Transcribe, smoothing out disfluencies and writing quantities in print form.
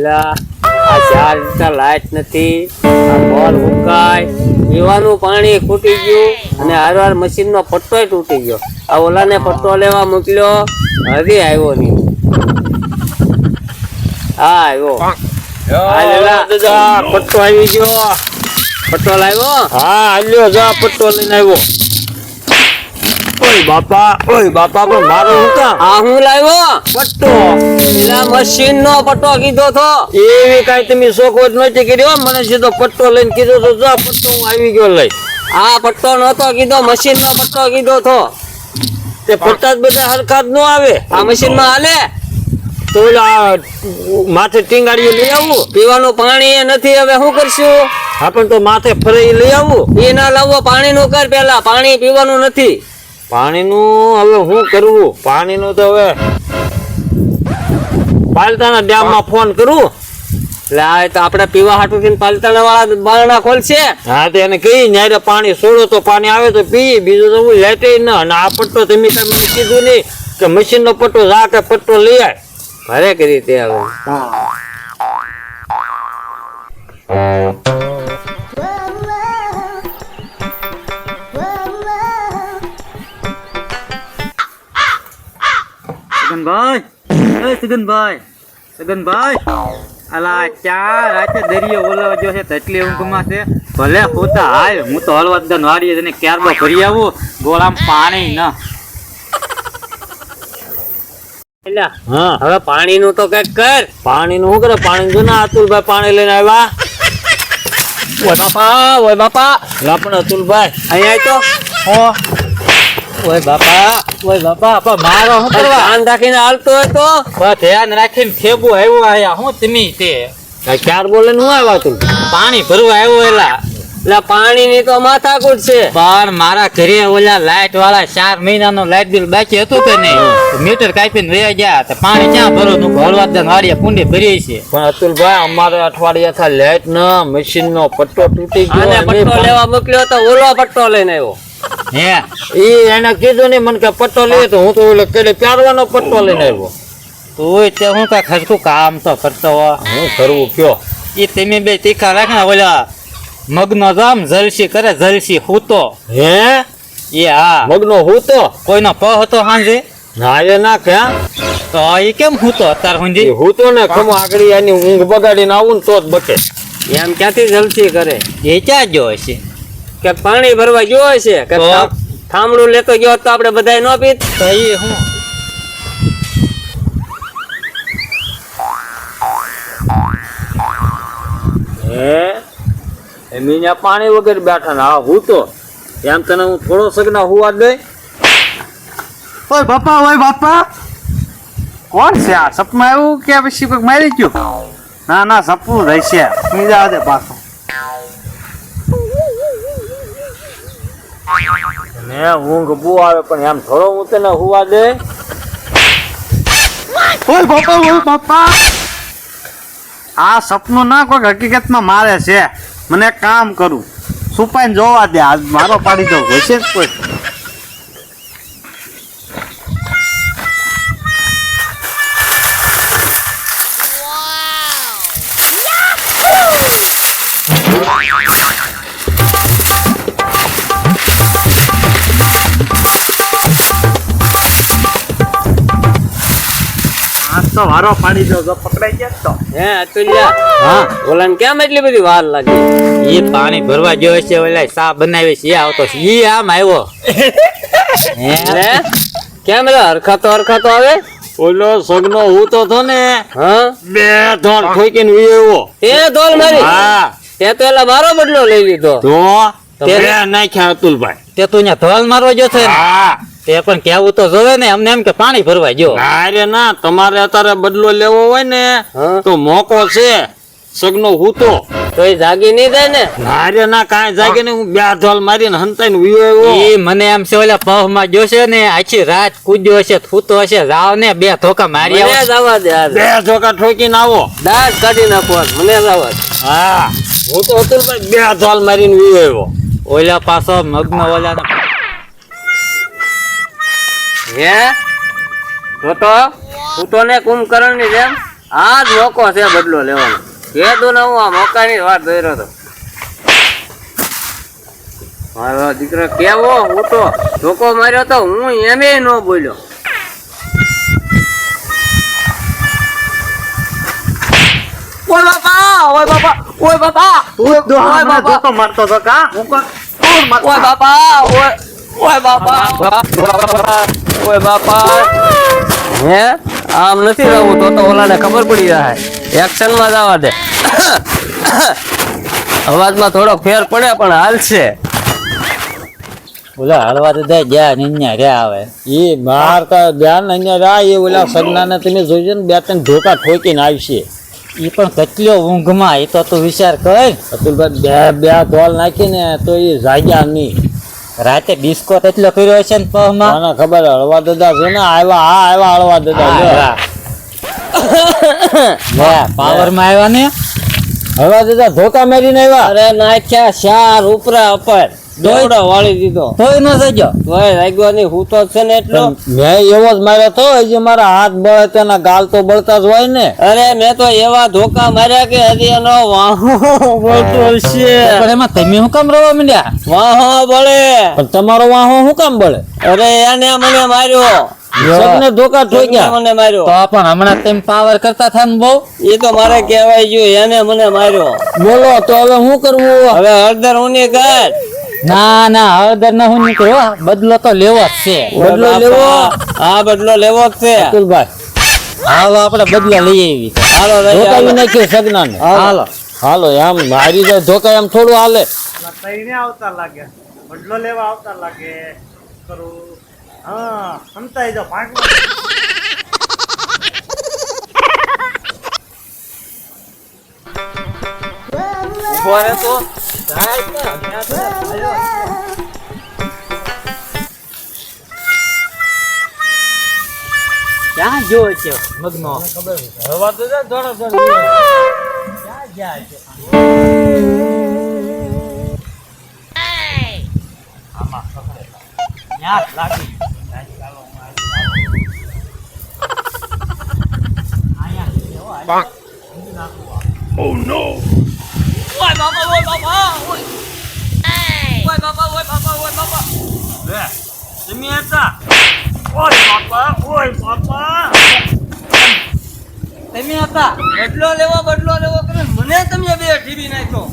આ 4 litre light નથી, આ બોલ હુકાય, પીવાનું પાણી ખૂટી ગયું અને હારવાર મશીનનો પટ્ટોય તૂટી ગયો. આ ઓલાને પટ્ટો લેવા મોકલ્યો, હજી આવ્યો નહીં. હા આવ્યો. પટ્ટો આવી ગયો. પટ્ટો લાવ્યો? હા આલ્યો જા પટ્ટો લઈને આવ્યો. ઓય બાપા પણ મારો હું કામ? આ હું લાવ્યો પટ્ટો. પેલા મશીનનો પટ્ટો કીધો તો. એવી કાંઈ તમે શોખવટ નથી કરી હો. મને સીધો પટ્ટો લઈને કીધો તો જા પટ્ટો હું આવી ગયો લઈ. આ પટ્ટો નતો કીધો, મશીનનો પટ્ટો કીધો તો. તે પટ્ટા જ બધા હરખા જ ન આવે. આ મશીનમાં હાલે? તો ઓલા માથે ટીંગાડીએ લઈ આવું. પીવાનું પાણી એ નથી, હવે શું કરશું? હા પણ તો માથે ફરી લઈ આવું. એ ના લાવવો, પાણીનું કર પેલા. પાણી પીવાનું નથી. પાણીનું હવે શું કરવું? પાણીનું તો હવે પાલતાના ડેમમાં ફોન કરું. એટલે આ તો આપણે પીવા હાટું પાલતાના વાળા બારણા ખોલશે. હા તો એને કહી ન્યારે પાણી છોડો તો પાણી આવે તો પી, બીજું તો હું લેટે ના. અને આ પટ્ટો તમે મને કીધું નહીં કે મશીન નો પટ્ટો જા કે પટ્ટો લઈ આય. ભરે કરી તે હવે. સગનભાઈ અલા ચા રાતે દરિયો ઓલવા જો છે તટલી ઊંઘમાં છે. ભલે પોતા હાલ, હું તો હળવદન વાડીએ તને ક્યારબો ભરી આવું. ગોળામાં પાણી ન. હા હવે પાણીનું તો કઈક કર. પાણીનું શું કરે? પાણી જો ના અતુલભાઈ પાણી લઈને આવ્યા. ઓય બાપા લા પણ અતુલભાઈ અહીંયા તો. ઓય બાપા પણ મારો શું કરવા? ધ્યાન રાખીને હાલતો હોય તો. બસ ધ્યાન રાખીને થેબું આવ્યો આયા હું તમે તે ચાર બોલે નું આવ્યા તું? પાણી ભરવા આવ્યો એલા. એટલે પાણીની તો માથાકૂટ છે. પણ મારા ઘરે ઓલા લાઈટ વાળા 4 મહિનાનું લાઈટ બિલ બાકી હતું કે નહીં, મીટર કાપીને વયા ગયા. તો પાણી ક્યાં ભરો? નું હળવદન વાડીએ કુંડી ભરી છે. પણ અતુલભાઈ અમારે અઠવાડિયા થા લાઈટ ન મશીન નો પટ્ટો તૂટી ગયો. આને પટ્ટો લેવા મોકલ્યો તો ઓલો પટ્ટો લઈને આવ્યો. હે એને કીધું નહીં મને કે પટ્ટો લઈએ તો હું તો ઓલો કેડે પ્યારવાનો પટ્ટો લઈને આવ્યો. તું તે હું કાંઈ ખરખું કામ તો કરતો હો. હું કરવું કયો? એ તમે બે તીખા રાખ ને ઓલા મગનો જામ જલસી કરે, જલસી હૂતો. હે એ હા મગનો હું તો કોઈનો પ હતો સાંજે ના એ ના ક્યાં તો એ કેમ હૂતો અત્યાર સુધી? હું તો ને ખમો આગળ એની ઊંઘ બગાડીને આવું ને તો જ બકે. એમ ક્યાંથી જલસી કરે? એ ક્યાં ગયો હશે? કે પાણી ભરવા ગયો હશે કે તો? થાંભળું લેતો ગયો તો આપણે બધાય ન પીત. તો એ હું હે એમીને પાણી વગર બેઠા ને હા હું તો એમ તને હું થોડો સગના હુવા દે. ઓય બાપા કોણ છે આ? સપમાં આવ્યું કે પછી કોઈક મારી ગયું? ના સપનું રહેશે. બીજા દે પાછો. ને ઊંઘ બહુ આવે પણ એમ થોડો હું તને હુવા દે. ઓય બાપા આ સપનું ના કોઈક હકીકતમાં મારે છે. મને એક કામ કરું, છુપાઈને જોવા દે. આજ મારો પાડી દઉં હશે જ કોઈ. તો વારો પાડી દો તો પકડાઈ ગયા તો. હે અતુલ્યા, હા ઓલાને કેમ એટલી બધી વાર લાગી? એ પાણી ભરવા ગયો હશે. ઓલા ચા બનાવે છે એ આવતો છે. એ આમ આવ્યો. હે કેમ રે? હરખાતો આવે. ઓલો સગનો હું તો થો ને હા બે ધોળ ઠોકીને વીયો. તે ધોલ મારી. હા તે તો એલા મારો બદલો લઈ લીધો. તો તે બે નાખ્યા અતુલભાઈ. તે તું ત્યાં ધોલ મારવા ગયો છે ને? હા તે પણ કેવું તો જોવે ને. અમને એમ કે પાણી ભરવા ગયો. ના રે ના, તમારે અત્યારે બદલો લેવો હોય ને હા. તો મોકો છે. સગનો હું તો એ જાગી નહીં જાય ને? ના રે ના, કાંઈ જાગે ને. હું બે ધોલ મારીને હંતાઈને વીયો. એ મને એમ છે ઓલા પહ માં જોશે ને આખી રાત કૂદ્યો હશે, થૂતો હશે. જાવ ને બે ધોકા મારી મને આવો. જવા દે આજ. બે ધોકા ઠોકીને આવો. દાંત કાઢી નાખો આજ. મને જવા દે. હા હું તો અતુલભાઈ બે ધોલ મારીને વીયો. ઓલા પાછો મગનો ઓલા હે તો ને કુંભકરણ ની જેમ આ જ મોકો છે બદલો લેવાનો. કીધું ને હું આ મોકાની વાત જોઈ રહ્યો હતો. મારો દીકરો કેવો હું તો ધોકો માર્યો તો હું એમે ન બોલ્યો. ઓય બાપા, ઓય બાપા, ઓય બાપા, તું દોહા મને ધોકો મારતો હતો કા હું કોણ ઓય બાપા, ઓય બાપા, ઓય બાપા. હે આમ નથી રહું તો ઓલાને ખબર પડી જાય. એક્શનમાં જવા દે. અવાજમાં થોડો ફેર પડે પણ હાલશે. ઓલા હળવા તો જ્યાં અહીંયા રે આવે એ બહાર તો ધ્યાન અહીંયા રા એ ઓલા સગનાને તમે જોઈજો ને 2-3 ધોકા ઠોકીને આવશે. એ પણ કેટલો ઊંઘમાં એ તો તું વિચાર કર. અતુલભાઈ બે ધોલ નાખીને તો એ જાગ્યા નહીં. રાતે ડિસ્કો એટલો કર્યો છે ને પગમાં. મને ખબર હળવા દાદા છે ને આવ્યા હળવા દાદા પાવર માં આવ્યા ને હળવા દાદા ધોકા મારીને આવ્યા. અરે નાખ્યા 4 ઉપરા ઉપર દોડો વાળી દીધો તોય ન જજો તોય લાગ્યો નહીં. હું તો છે ને એટલો મેં એવો જ માર્યો તો હજી મારા હાથ બળે તેના ગાલ તો બળતા જ હોય ને. અરે મેં તો એવા ધોકા માર્યા કે હજી એનો વાહો બળતો છે. પણ એમાં તમે શું કામ રવા માંડ્યા? વાહો બળે. પણ તમારો વાહો શું કામ બળે? અરે એને મને માર્યો. સબને ધોકા ઠોક્યા. મને માર્યો તો પણ હમણાં તેમ પાવર કરતા થા ને બહુ. એ તો મારે કહેવાય ગયું એને મને માર્યો. બોલો તો હવે શું કરવું? હવે હળદર ઉની કર. ના ના હળદર ના હું નીકળો. બદલો તો લેવો જ છે. બદલો લેવો? હા બદલો લેવો જ છે. અતુલભાઈ હાલો આપણે બદલો લઈ આવી. હાલો ધોકાવી નાખ્યો સગનાને. હાલો હાલો એમ મારી જાય ધોકા એમ થોડું હાલે. તઈને આવતા લાગે બદલો લેવા આવતા લાગે કરું હા સમતાઈ જાઓ ભાગમાં ઉભો રહે તો ક્યાં જો છે મગનો? હવા તો જા થોડો થોડો. ક્યાં જાય છે? ન્યા લાગી. ઓય બાપા, ઓય બાપા, ઓય. ઓય બાપા, ઓય બાપા, ઓય બાપા. લે તમે હતા. ઓય બાપા, ઓય બાપા. તમે હતા બદલો લેવો કરે મને તમે બે ઢીબી નાખ્યો.